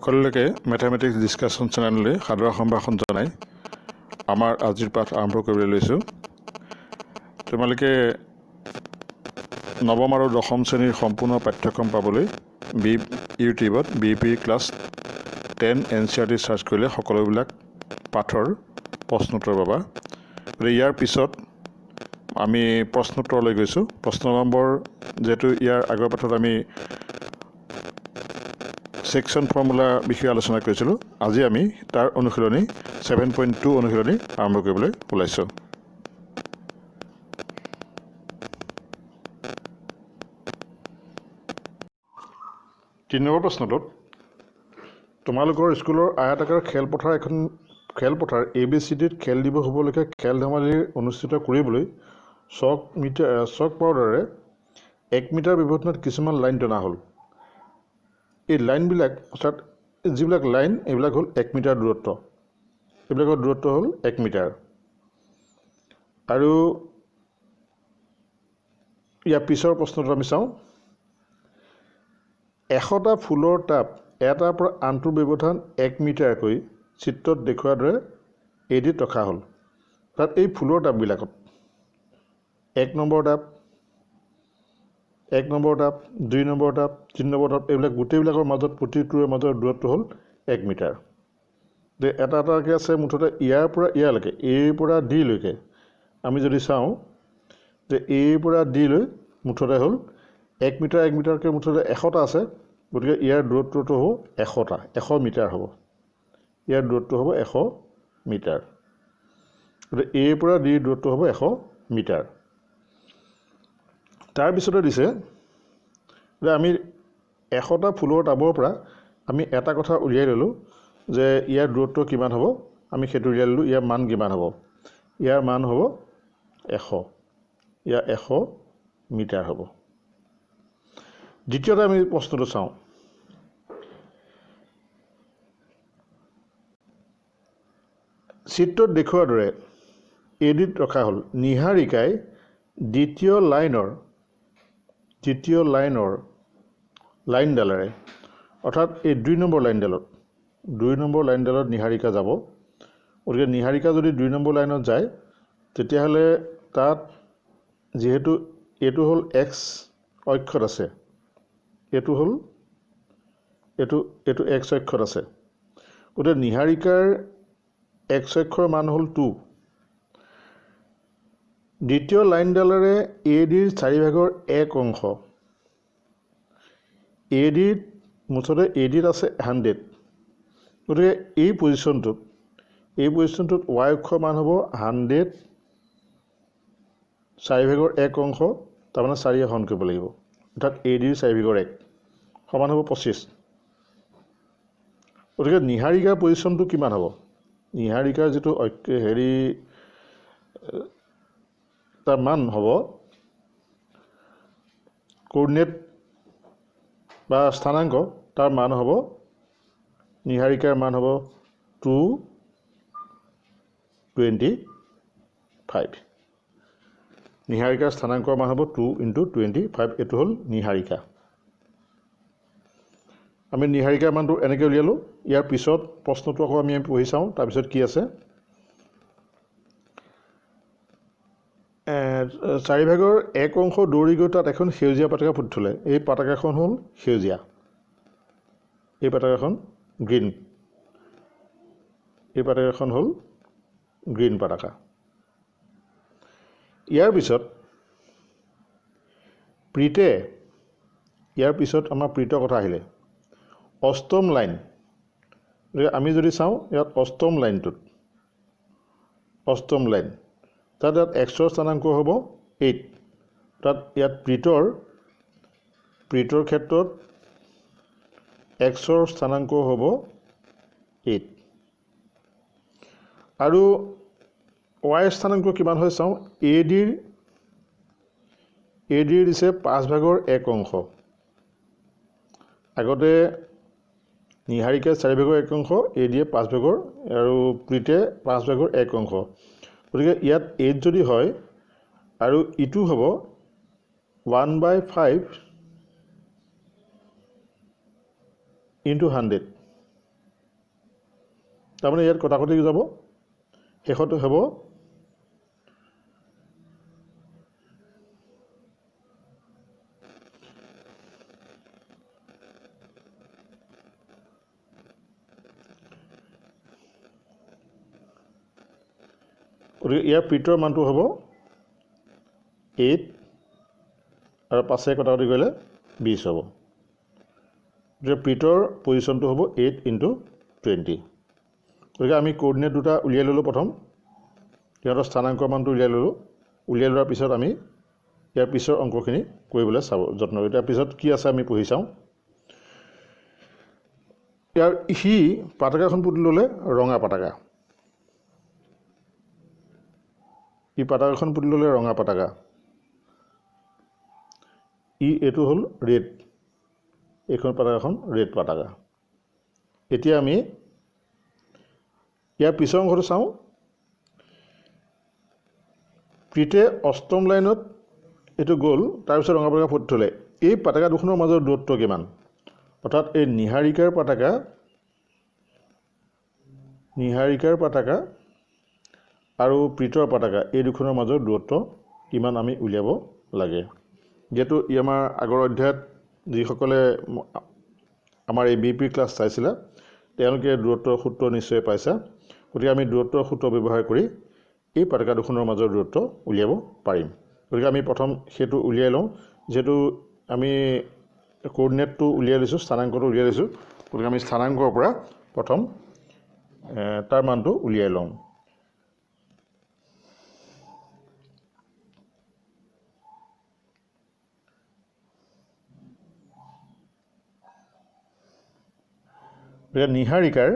সকলোকে mathematics discussion চেনেললৈ সাদৰ সম্ভাষণ জনাই আমাৰ আজিৰ পাঠ আৰম্ভ কৰিবলৈ লৈছোঁ। তোমালোকে নৱম আৰু দশম শ্ৰেণীৰ সম্পূৰ্ণ পাঠ্যক্ৰম পাবলৈ ইউটিউবত BP ক্লাছ 10 NCERT চাৰ্চ কৰিলে সকলোবিলাক পাঠৰ প্ৰশ্নোত্তৰ পাবা। ইয়াৰ পিছত আমি প্ৰশ্নোত্তৰলৈ গৈছোঁ। প্ৰশ্ন নম্বৰ যিহেতু ইয়াৰ আগৰ পাঠত আমি সেকশন ফৰ্মুলা বিষয়ে আলোচনা কৰিছিলোঁ, আজি আমি তাৰ অনুশীলনী 7.2 অনুশীলনী আৰম্ভ কৰিবলৈ ওলাইছোঁ। তিনি নম্বৰ প্ৰশ্নটোত তোমালোকৰ স্কুলৰ আয়তাকাৰ খেলপথাৰ ABCDত খেল দিৱস উপলক্ষে খেল ধেমালিৰ অনুষ্ঠিত কৰিবলৈ চক পাউডাৰে 1 মিটাৰ ব্যৱধানত কিছুমান লাইন টনা হ'ল। এই লাইনবিলাক অৰ্থাৎ যিবিলাক লাইন এইবিলাক হ'ল 1 মিটাৰ দূৰত্ব, এইবিলাকৰ দূৰত্ব হ'ল 1 মিটাৰ। আৰু ইয়াৰ পিছৰ প্ৰশ্নটো আমি চাওঁ। 100টা ফুলৰ টাব এটাৰ পৰা আনটোৰ ব্যৱধান 1 মিটাৰকৈ চিত্ৰত দেখুওৱাৰ দৰে এডিত ৰখা হ'ল। তাত এই ফুলৰ টাববিলাকত 1 number tub, 2 number tub, 3 number tub এইবিলাক গোটেইবিলাকৰ মাজত প্ৰতিটোৰে মাজৰ দূৰত্ব হ'ল 1 মিটাৰ। এটা এটাকৈ আছে মুঠতে ইয়াৰ পৰা ইয়ালৈকে, এৰ পৰা ডি লৈকে আমি যদি চাওঁ যে এৰ পৰা ডি লৈ মুঠতে হ'ল 1 মিটাৰ 1 মিটাৰকৈ মুঠতে 100টা আছে। গতিকে ইয়াৰ দূৰত্বটো হ'ব 100টা, 100 মিটাৰ হ'ব। ইয়াৰ দূৰত্ব হ'ব 100 মিটাৰ। গতিকে এৰ পৰা ডিৰ দূৰত্ব হ'ব 100 মিটাৰ। তাৰপিছতে দিছে যে আমি 100টা ফুলৰ টাবৰ পৰা আমি এটা কথা উলিয়াই ল'লোঁ যে ইয়াৰ দূৰত্ব কিমান হ'ব, আমি সেইটো উলিয়াই ল'লোঁ। ইয়াৰ মান কিমান হ'ব? ইয়াৰ মান হ'ব 100, ইয়াৰ 100 মিটাৰ হ'ব। দ্বিতীয়তে আমি প্ৰশ্নটো চাওঁ। চিত্ৰত দেখুওৱাৰ দৰে এডিত ৰখা হ'ল। নীহাৰিকাই দ্বিতীয় লাইনডালেৰে অৰ্থাৎ এই 2 নম্বৰ লাইনডালত নীহাৰিকা যাব। গতিকে নীহাৰিকা যদি 2 নম্বৰ লাইনত যায় তেতিয়াহ'লে তাত যিহেতু এইটো হ'ল X অক্ষত আছে, এইটো X অক্ষত আছে, গতিকে নীহাৰিকাৰ X অক্ষৰ মান হ'ল 2। দ্বিতীয় লাইনডালেৰে ADৰ 4/1 অংশ, মুঠতে ADত আছে 100। গতিকে এই পজিশ্যনটোত Y অক্ষৰ মান হ'ব 100 4/1 অংশ, তাৰমানে 4 হৰণ কৰিব লাগিব, অৰ্থাৎ ADৰ 4/1 সমান হ'ব 25। গতিকে নীহাৰিকাৰ পজিশ্যনটো কিমান হ'ব? নীহাৰিকাৰ যিটো তাৰ মান হ'ব, কোঅৰ্ডিনেট বা স্থানাংক, তাৰ মান হ'ব, নীহাৰিকাৰ মান হ'ব 225। নীহাৰিকাৰ স্থানাংকৰ মান হ'ব 2 × 25। এইটো হ'ল নীহাৰিকা। আমি নীহাৰিকাৰ মানটো এনেকৈ উলিয়ালোঁ। ইয়াৰ পিছত প্ৰশ্নটো আকৌ আমি পঢ়ি চাওঁ। তাৰপিছত কি আছে? 4/1 অংশ দৌৰি গৈ তাত এখন সেউজীয়া পতাকা ফুটি থ'লে। এই পতাকাখন হ'ল সেউজীয়া, এই পতাকাখন গ্ৰীণ, এই পতাকাখন হ'ল গ্ৰীণ পতাকা। ইয়াৰ পিছত আমাৰ প্ৰীতৰ কথা আহিলে। অষ্টম লাইন, আমি যদি চাওঁ ইয়াত অষ্টম লাইন, তাত ইয়াত Xৰ স্থানাংক হ'ব 8। তাত ইয়াত প্ৰীতৰ ক্ষেত্ৰত Xৰ স্থানাংক হ'ব 8। আৰু Yৰ স্থানাংক কিমান হয় চাওঁ। ADৰ দিছে 5/1 অংশ। আগতে নীহাৰিকাই 4/1 অংশ, ADয়ে 5/1 আৰু প্ৰীতে 5/1 অংশ। গতিকে ইয়াত 8 যদি হয় আৰু ইটো হ'ব 1/5 × 100, তাৰমানে ইয়াত কটাকটি যাব শেষত হ'ব গতিকে ইয়াৰ পিতৰ মানটো হ'ব 8 আৰু 5 কটাকটি কৰিলে 20 হ'ব গতিকে পিতৰ পজিশ্যনটো হ'ব 8 × 20 গতিকে আমি কোঅৰ্ডিনেট দুটা উলিয়াই ল'লোঁ প্ৰথম সিহঁতৰ স্থানাংকৰ মানটো উলিয়াই ল'লোঁ উলিয়াই লোৱাৰ পিছত আমি ইয়াৰ পিছৰ অংকখিনি কৰিবলৈ যত্ন কৰিম ইয়াৰ পিছত কি আছে আমি পঢ়ি চাওঁ ইয়াৰ সি পতাকাখন পুতি ল'লে ৰঙা পতাকা ই পতাকাখন পুতি ল'লে ৰঙা পতাকা এইটো হ'ল ৰেড এইখন পতাকাখন ৰেড পতাকা এতিয়া আমি ইয়াৰ পিছৰ অংশটো চাওঁ প্ৰীতে অষ্টম লাইনত এইটো গ'ল তাৰপিছত ৰঙা পতাকা পুতি থ'লে এই পতাকা দুখনৰ মাজৰ দূৰত্ব কিমান অৰ্থাৎ এই নিহাৰিকাৰ পতাকা আৰু প্ৰীতৰ পতাকা এই দুখনৰ মাজৰ দূৰত্ব কিমান আমি উলিয়াব লাগে যেহেতু ই আমাৰ আগৰ অধ্যায়ত যিসকলে আমাৰ এই BP ক্লাছ চাইছিলে তেওঁলোকে দূৰত্বৰ সূত্ৰ নিশ্চয় পাইছে গতিকে আমি দূৰত্বৰ সূত্ৰ ব্যৱহাৰ কৰি এই পতাকা দুখনৰ মাজৰ দূৰত্ব উলিয়াব পাৰিম গতিকে আমি প্ৰথম সেইটো উলিয়াই লওঁ যেহেতু আমি কোঅৰ্ডিনেটটো উলিয়াই লৈছোঁ স্থানাংকটো উলিয়াই লৈছোঁ গতিকে আমি স্থানাংকৰ পৰা প্ৰথম তাৰ মানটো উলিয়াই লওঁ নিহাৰিকাৰ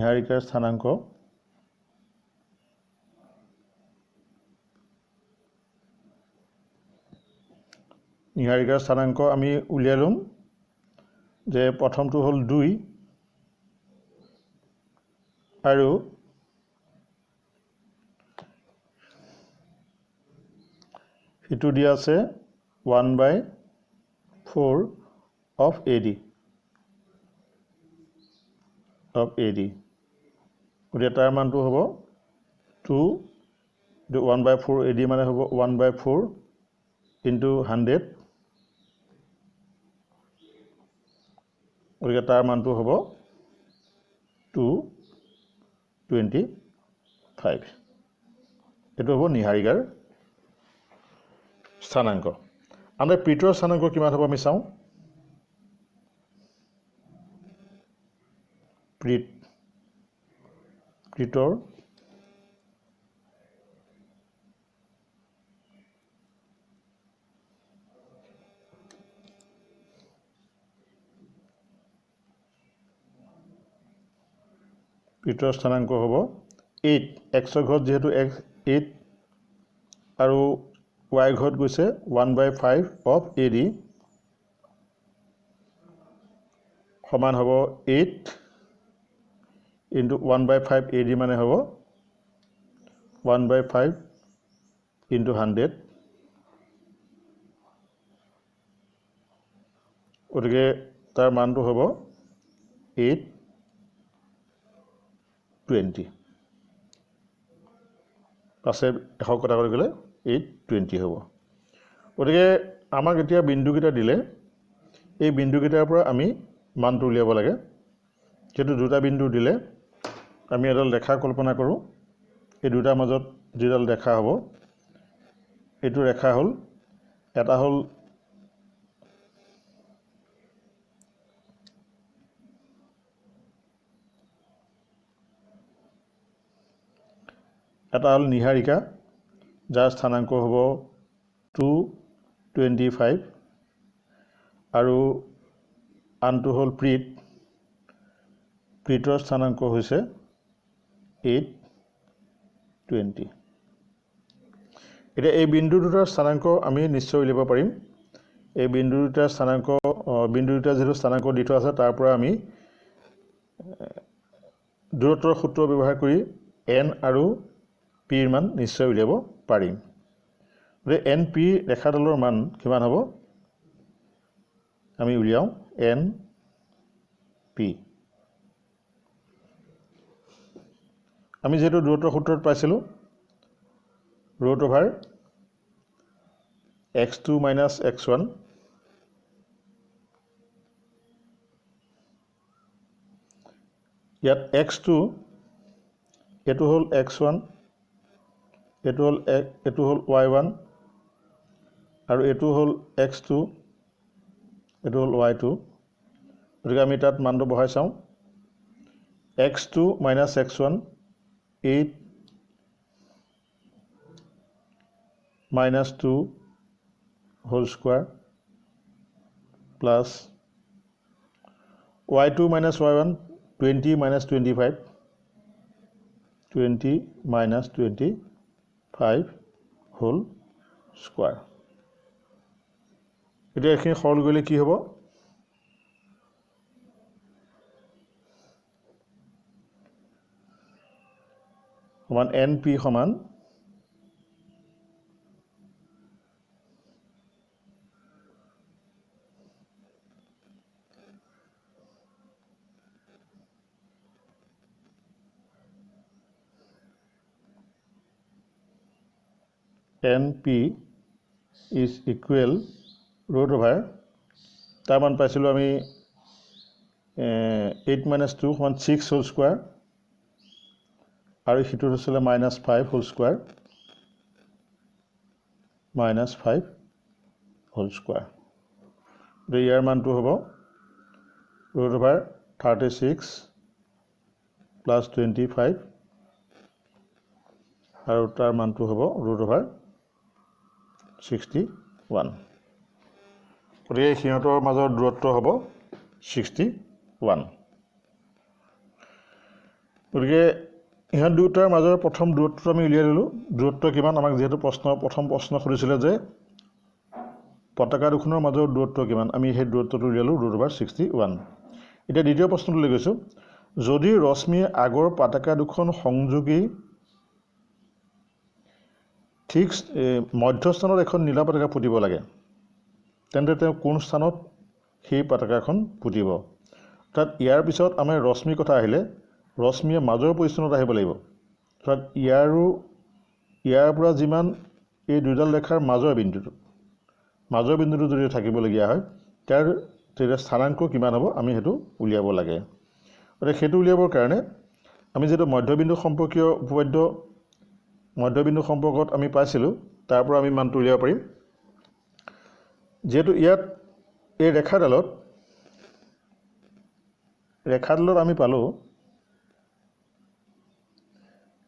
স্থানাংক হ'ব নিহাৰিকাৰ স্থানাংক আমি উলিয়াই ল'ম যে প্ৰথমটো হ'ল 2 আৰু সিটো দিয়া আছে 1/4 of AD গতিকে তাৰ মানটো হ'ব 2 1/4 AD মানে হ'ব 1/4 into 100 গতিকে তাৰ মানটো হ'ব 225 এইটো হ'ব নিহাৰিকাৰ স্থানাংক আমাৰ প্ৰীতৰ স্থানাংক কিমান হ'ব আমি চাওঁ প্ৰীতৰ স্থানাংক হ'ব 8 xৰ ঘৰত যেহেতু 8 আৰু y ঘৰত গৈছে 1/5 of AD সমান হ'ব 8 into 1/5 AD মানে হ'ব 1/5 into 100 গতিকে তাৰ মানটো হ'ব 820 পাছে 100 কটা কৰি গ'লে 820 হ'ব গতিকে আমাক এতিয়া বিন্দুকেইটা দিলে এই বিন্দুকেইটাৰ পৰা আমি মানটো উলিয়াব লাগে যেহেতু দুটা বিন্দু দিলে আমি এডাল ৰেখা কল্পনা কৰোঁ এই দুটাৰ মাজত যিডাল ৰেখা হ'ব এইটো ৰেখা হ'ল এটা হ'ল নিহাৰিকা যাৰ স্থানাংক হ'ব 225 আৰু আনটো হ'ল প্ৰীতৰ স্থানাংক হৈছে 820 এতিয়া এই বিন্দু দুটাৰ স্থানাংক আমি নিশ্চয় উলিয়াব পাৰিম। এই বিন্দু দুটাৰ স্থানাংক বিন্দু দুটা যেটো স্থানাংক দি থোৱা আছে তাৰ পৰা আমি দূৰত্বৰ সূত্ৰ ব্যৱহাৰ কৰি n আৰু p ৰ মান নিশ্চয় উলিয়াব পাৰিম। গতিকে n p ৰেখাডালৰ মান কিমান হ'ব আমি উলিয়াও n p। আমি যেটো দূৰত্বৰ সূত্ৰত পাইছিলো root over x2 minus x1 ইয়াত x2 এটো হল x1 এটো হল y1 আৰু এটো হল x2 এটো হল y2। গতিকে আমি তাত মানটো বহাই চাওঁ x2 minus x1 8 minus 2 whole square plus y2 minus y1 20 minus 25 20 minus 25 whole square। এতিয়া এখিনি সৰল কৰিলে কি হ'ব সমান np সমান np is equal root over তাৰ মান পাইছিলো আমি 8 minus 2 সমান 6 whole square আৰু হিটো হৈছিল minus 5 whole square minus 5 whole square। ইয়াৰ মানটো হ'ব root over 36 plus 25 আৰু তাৰ মানটো হ'ব root over 61। গতিকে সিহঁতৰ মাজৰ দূৰত্ব হ'ব 61। গতিকে ইহঁত দুটাৰ মাজৰ প্ৰথম দূৰত্বটো আমি উলিয়াই ললো। দূৰত্ব কিমান আমাক যেহেতু প্ৰথম প্ৰশ্ন সুধিছিলে যে পতাকা দুখনৰ মাজৰ দূৰত্ব কিমান আমি সেই দূৰত্বটো উলিয়ালো root over 61। এতিয়া দ্বিতীয় প্ৰশ্নটোলৈ গৈছো যদি ৰশ্মিয়ে আগৰ পতাকা দুখন সংযোগী ঠিক মধ্যস্থানত এখন নীলা পতাকা পুতিব লাগে তেন্তে তেওঁ কোন স্থানত সেই পতাকাখন পুতিব। তাত ইয়াৰ পিছত আমাৰ ৰশ্মি কথা আহিলে ৰশ্মিয়ে মাজৰ পজিশ্যনত আহিব লাগিব। তাত ইয়াৰ পৰা যিমান এই দুইডাল ৰেখাৰ মাজৰ বিন্দুটো যদি থাকিবলগীয়া হয় তেতিয়া স্থানাংক কিমান হ'ব আমি সেইটো উলিয়াব লাগে। গতিকে সেইটো উলিয়াবৰ কাৰণে আমি যেটো মধ্যবিন্দু সম্পৰ্কীয় উপপাদ্য মধ্যবিন্দু সম্পৰ্কত আমি পাইছিলো তাৰ পৰা আমি মানটো উলিয়াব পাৰিম। যেহেতু ইয়াত এই ৰেখাডালত আমি পালো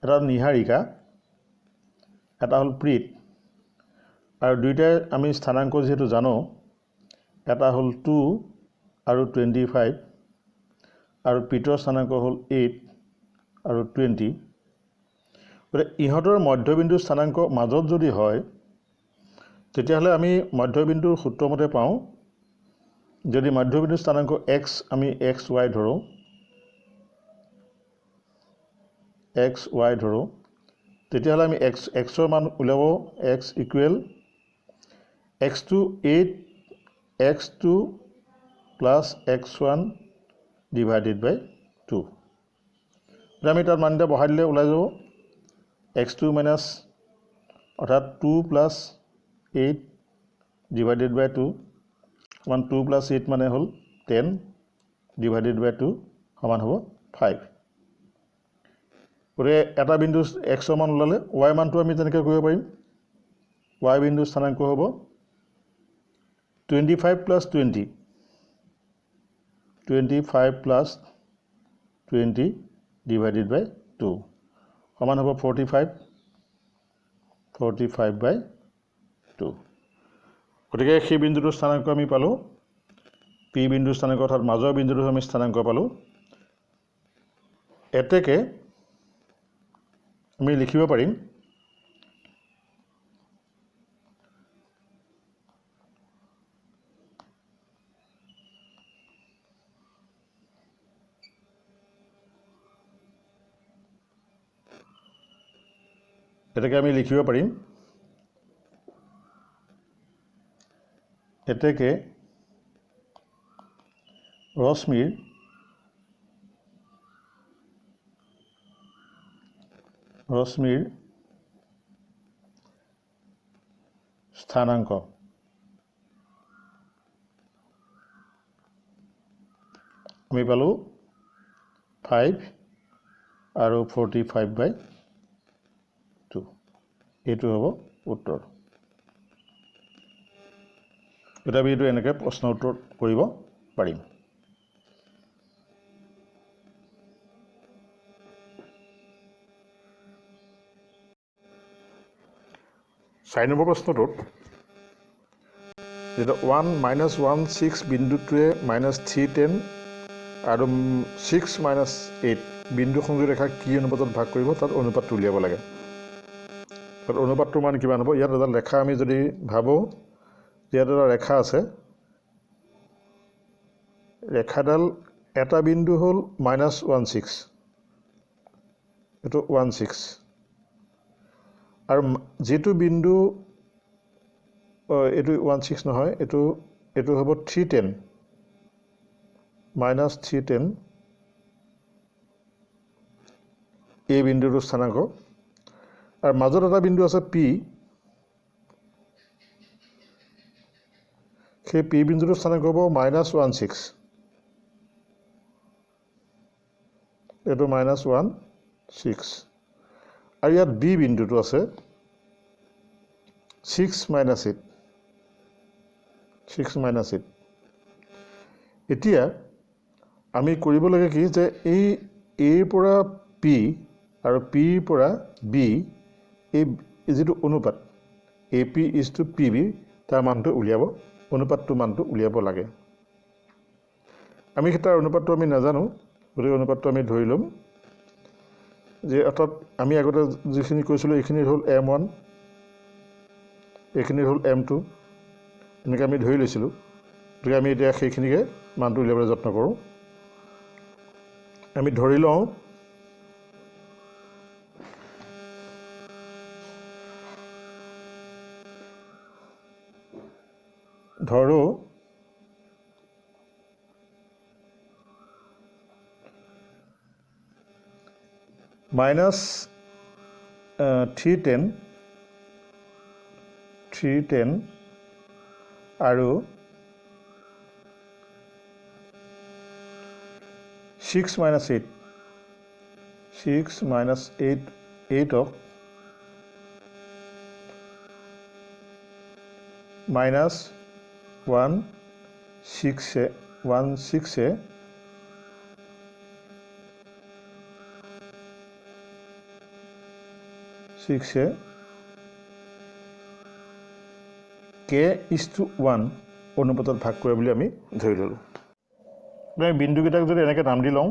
এটা নিহাৰিকা এটা হল প্ৰীত আৰু দুইটাই আমি স্থানাংক যেহেতু জানো এটা হল 2 আৰু 25 আৰু প্ৰীতৰ স্থানাংক হল 8 আৰু 20। ইহঁতৰ মধ্যবিন্দুৰ স্থানাংক মাজত যদি হয় তেতিয়াহ'লে আমি মধ্যবিন্দুৰ সূত্ৰমতে পাওঁ যদি মধ্যবিন্দুৰ স্থানাংক x আমি xy ধৰো তেতিয়াহ'লে আমি xৰ মান উলিয়াব x equal x2 8 x2 plus x1 divided by 2। আমি তাত মানটা বহাই দিলে ওলাই যাব x2 minus অৰ্থাৎ 2 plus 8 divided by 2 সমান 2 plus 8 মানে হল 10 divided by 2 সমান হ'ব 5। গতিকে এটা বিন্দু x মান ওলালে y মানটো আমি তেনেকৈ কৰিব পাৰিম। y বিন্দুৰ স্থানাংক হ'ব 25 plus 20 divided by 2 সমান হ'ব 45 by 2। গতিকে সেই বিন্দুটোৰ স্থানাংক আমি পালো p বিন্দুৰ স্থানাংক অৰ্থাৎ মাজৰ বিন্দুটোৰ আমি স্থানাংক পালো। এতেকে আমি লিখিব পাৰিম এটাকে আমি লিখিব পাৰিম এতেকে ৰশ্মিৰ স্থানাংক আমি পালো 5 আৰু 45/2 এইটো হ'ব উত্তৰ এটা আমি এইটো এনেকৈ প্ৰশ্ন উত্তৰ কৰিব পাৰিম 4 নম্বৰ প্ৰশ্নটোত যেটা 1 - 1 6 বিন্দুটোৱে -310 আৰু 6 - 8 বিন্দু সংযোগ ৰেখা কি অনুপাতত ভাগ কৰিব তাত অনুপাতটো উলিয়াব লাগে তাত অনুপাতটোৰ মান কিমান হ'ব ইয়াত এটা ৰেখা আমি যদি ভাবোঁ ইয়াত এটা ৰেখা আছে ৰেখাডাল এটা বিন্দু হ'ল -16 এইটো 16 আৰু যেটো বিন্দু এইটো 16 নহয় এইটো হ'ব 310 -310 এই বিন্দুটোৰ স্থানাংক আৰু মাজত এটা বিন্দু আছে P সেই P বিন্দুটোৰ স্থানাংক হ'ব -16 এইটো -16 আৰু ইয়াত B বিন্দুটো আছে 6 - 8 এতিয়া আমি কৰিব লাগে কি যে এই A পৰা P আৰু P পৰা B এই যেটো অনুপাত AP = PB তাৰ মানটো উলিয়াব অনুপাতটোৰ মানটো উলিয়াব লাগে আমি তাৰ অনুপাতটো আমি নাজানো গতিকে অনুপাতটো আমি ধৰি ল'ম যে অৰ্থাৎ আমি আগতে যিখিনি কৈছিলোঁ এইখিনি হ'ল M1 এইখিনি হ'ল M2 এনেকৈ আমি ধৰি লৈছিলোঁ গতিকে আমি এতিয়া সেইখিনিকে মানটো উলিয়াবলৈ যত্ন কৰোঁ আমি ধৰি লওঁ ধৰো -310 আৰু 6 - 8 8ক -16 K:1 অনুপাতত ভাগ কৰে বুলি আমি ধৰি ল'লোঁ আমি বিন্দুকেইটাক যদি এনেকৈ নাম দি লওঁ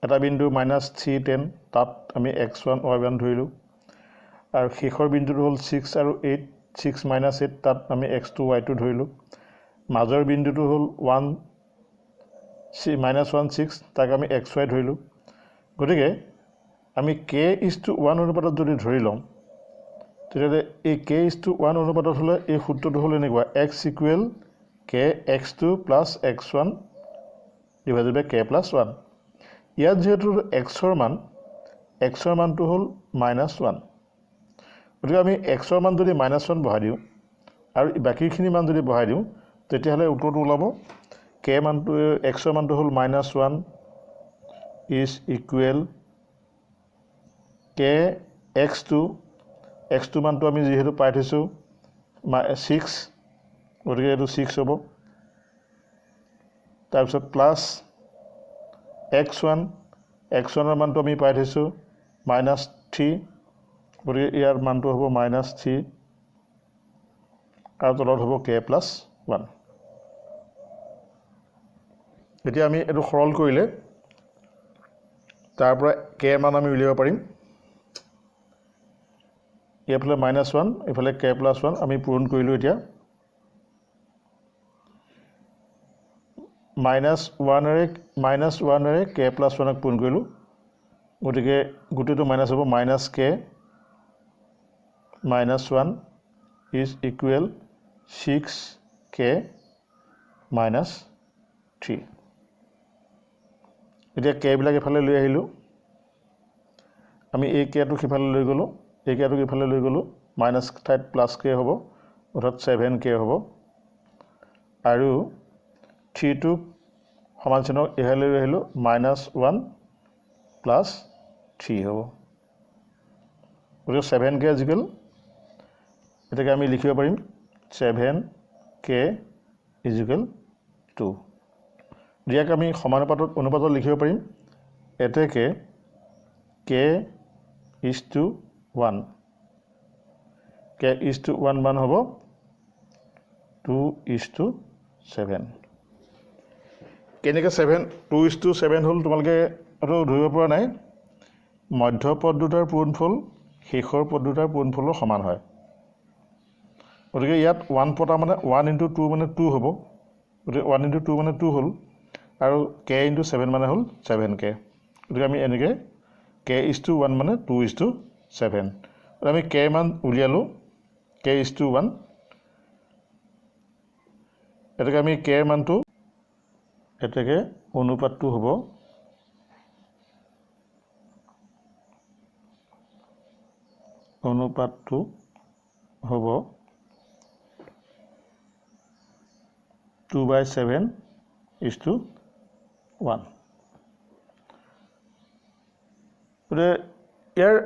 এটা বিন্দু -310 তাত আমি x1 y1 ধৰিলোঁ আৰু শেষৰ বিন্দুটো হ'ল 6 আৰু 8 6 - 8 তাত আমি x2 y2 ধৰিলোঁ মাজৰ বিন্দুটো হ'ল -16 তাক আমি xy ধৰিলোঁ গতিকে আমি K:1 অনুপাতত যদি ধৰি লওঁ তেতিয়াহ'লে এই K:1 অনুপাতত হ'লে এই সূত্ৰটো হ'ল এনেকুৱা x = kx2 + x1 / k+1 ইয়াত যেহেতু xৰ মানটো হ'ল -1 গতিকে আমি xৰ মান যদি -1 বহাই দিওঁ আৰু বাকীখিনি মান যদি বহাই দিওঁ তেতিয়াহ'লে উত্তৰটো ওলাব xৰ মানটো হ'ল -1 = kx2 মানটো আমি যিহেতু পাই থৈছোঁ 6 গতিকে এইটো 6 হ'ব তাৰপিছত প্লাছ x1 মানটো আমি পাই থৈছোঁ -3 গতিকে ইয়াৰ মানটো হ'ব -3 আৰু তলত হ'ব k+1 এতিয়া আমি এইটো সৰল কৰিলে তাৰ পৰা k মান আমি উলিয়াব পাৰিম এইফালে -1 এইফালে k+1 আমি পূৰণ কৰিলোঁ এতিয়া -1ৰে k+1ক পূৰণ কৰিলোঁ গতিকে গোটেইটো মাইনাছ হ'ব -k -1 is equal 6k minus 3 এতিয়া k বিলাক এফালে লৈ আহিলো আমি এই k টো কিফালে লৈ গলো এই k টো কিফালে লৈ গলো মাইনাস ঠাইত প্লাস k হ'ব অৰ্থাৎ 7k হ'ব আৰু 3 টো সমান চিহ্ন এহালে লৈ আহিলো -1 plus 3 হ'ব গতিকে 7k ইকুৱেল এটাকে আমি লিখিব পাৰিম 7k ইকুৱেল 2 ইয়াক আমি সমানুপাতত অনুপাতত লিখিব পাৰিম এটাকে k is to 1 k is to 1 মান হ'ব 2 is to 7 কেনেকৈ 2 is to 7 হ'ল তোমালোকে আৰু ধৰিব পৰা নাই মধ্য পদ দুটাৰ পূৰণফল শেষৰ পদ দুটাৰ পূৰণফলৰ সমান হয় গতিকে ইয়াত 1 পটা মানে 1 into 2 মানে 2 হ'ব গতিকে 1 into 2 মানে 2 হ'ল আৰু k into 7 মানে হ'ল 7k গতিকে আমি এনেকৈ k is to 1 মানে 2 is to 7 আমি k মান উলিয়ালো k is to 1 এটাকে আমি k মানটো এটাকে অনুপাতটো হ'ব অনুপাতটো হ'ব 2/7 is to 1 গতিকে ইয়াৰ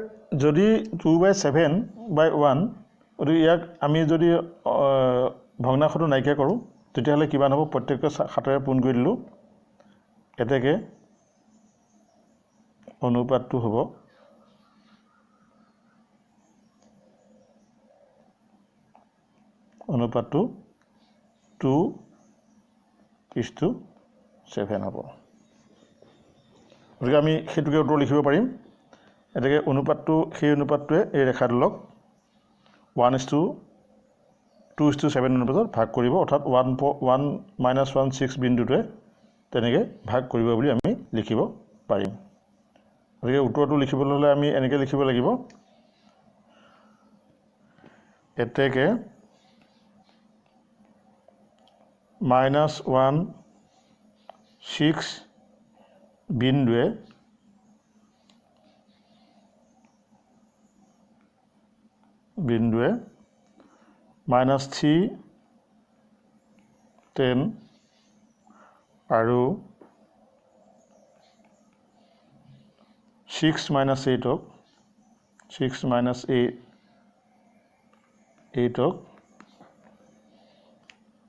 যদি 2/7/1 গতিকে ইয়াক আমি যদি ভগ্নাংশটো নাইকিয়া কৰোঁ তেতিয়াহ'লে কিমান হ'ব প্ৰত্যেকটো 7ৰে পূৰণ কৰি দিলোঁ এটাকে অনুপাতটো হ'ব অনুপাতটো 2:7 হ'ব গতিকে আমি সেইটোকে উত্তৰ লিখিব পাৰিম এটাকে অনুপাতটো সেই অনুপাতটোৱে এই ৰেখাডালক 1:2:7 অনুপাতত ভাগ কৰিব অৰ্থাৎ 1-1 বিন্দুটোৱে তেনেকৈ ভাগ কৰিব বুলি আমি লিখিব পাৰিম গতিকে উত্তৰটো লিখিবলৈ হ'লে আমি এনেকৈ লিখিব লাগিব এটাকে -1 বিন্দুৱে -3 10 আৰু 6 - 8ক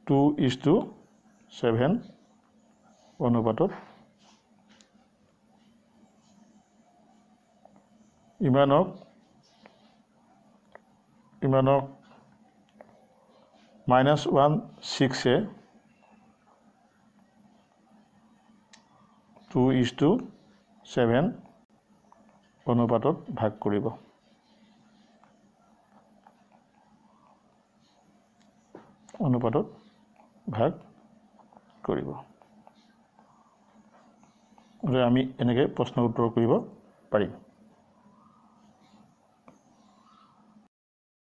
2:7 অনুপাতত ইমানক -1 6 2:7 অনুপাতত ভাগ কৰিব আমি এনেকৈ প্ৰশ্ন উত্তৰ কৰিব পাৰিম